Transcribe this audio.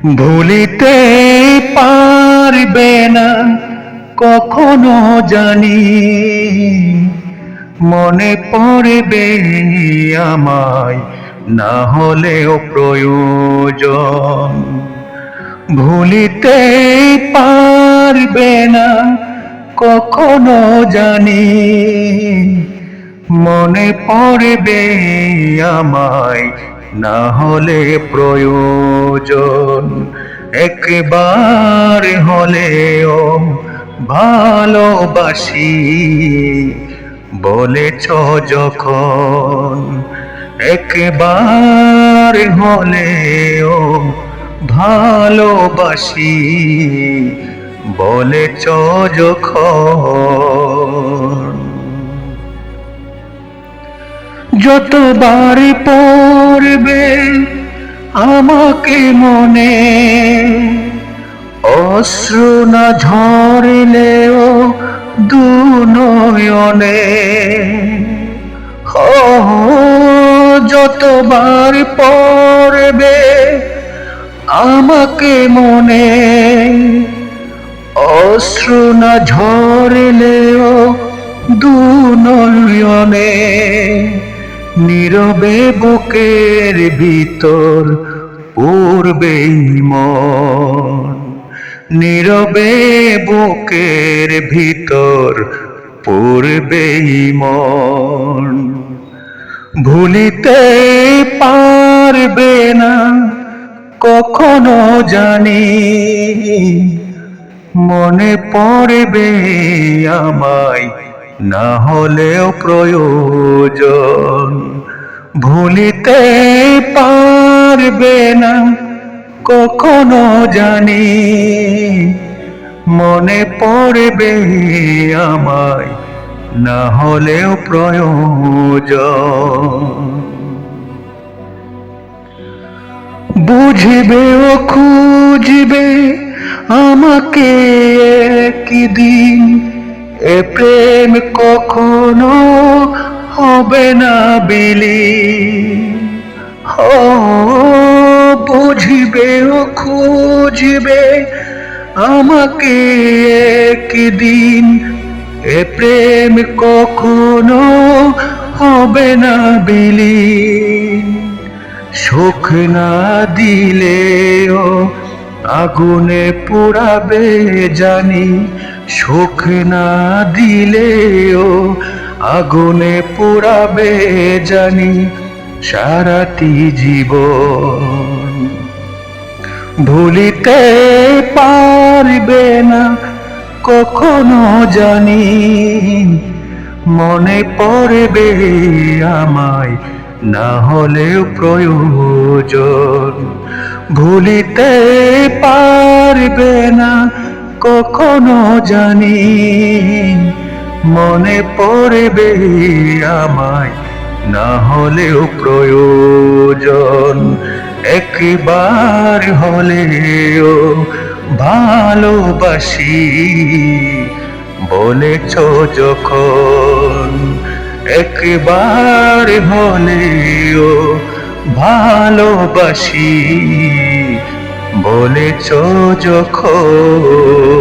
ভুলিতে পারবে না কখনো জানি, মনে পড়বে আমায় না হলেও প্রয়োজন। ভুলিতে পারবে না কখনো জানি, মনে পড়বে আমায় না হলে প্রয়োজন। একবার হলেও ভালোবাসি বলেছ যখন, একবার হলেও ভালোবাসি বলেছ যখন। যতবার পড়বে আমাকে মনে, অশ্রু না ঝরলেও দু নয়নে, যতবার পড়বে আমাকে মনে, অশ্রু না ঝরলেও দু নয়নে, নীরবে বুকের ভিতর পড়বেই মন, নীরবে বুকের ভিতর পড়বেই মন। ভুলিতে পারবে না কখনো জানি, মনে পড়বে আমায় না হলেও প্রয়োজন। ভুলিতে পারবে না কখনো জানি, মনে পড়বে আমায় না হলেও প্রয়োজন। বুঝবে ও খুঁজবে আমাকে একদিন, এ প্রেম কখনো হবে না বিলীন। বুঝবে ও খুঁজবে আমাকে একদিন, এ প্রেম কখনো হবে না বিলীন। সুখ না দিলেও আগুনে পোড়াবে জানি, সুখ না দিলেও আগুনে পোড়াবে জানি সারাটি জীবন। ভুলিতে পারবে না কখনো জানি, মনে পড়বে আমায় না হলেও প্রয়োজন। ভুলিতে পারবে না কখনো জানি, মনে পড়বে আমায় না হলেও প্রয়োজন। একবার হলেও ভালোবাসি বলেছ যখন, একবার হলেও ভালোবাসি বলেছ যখন।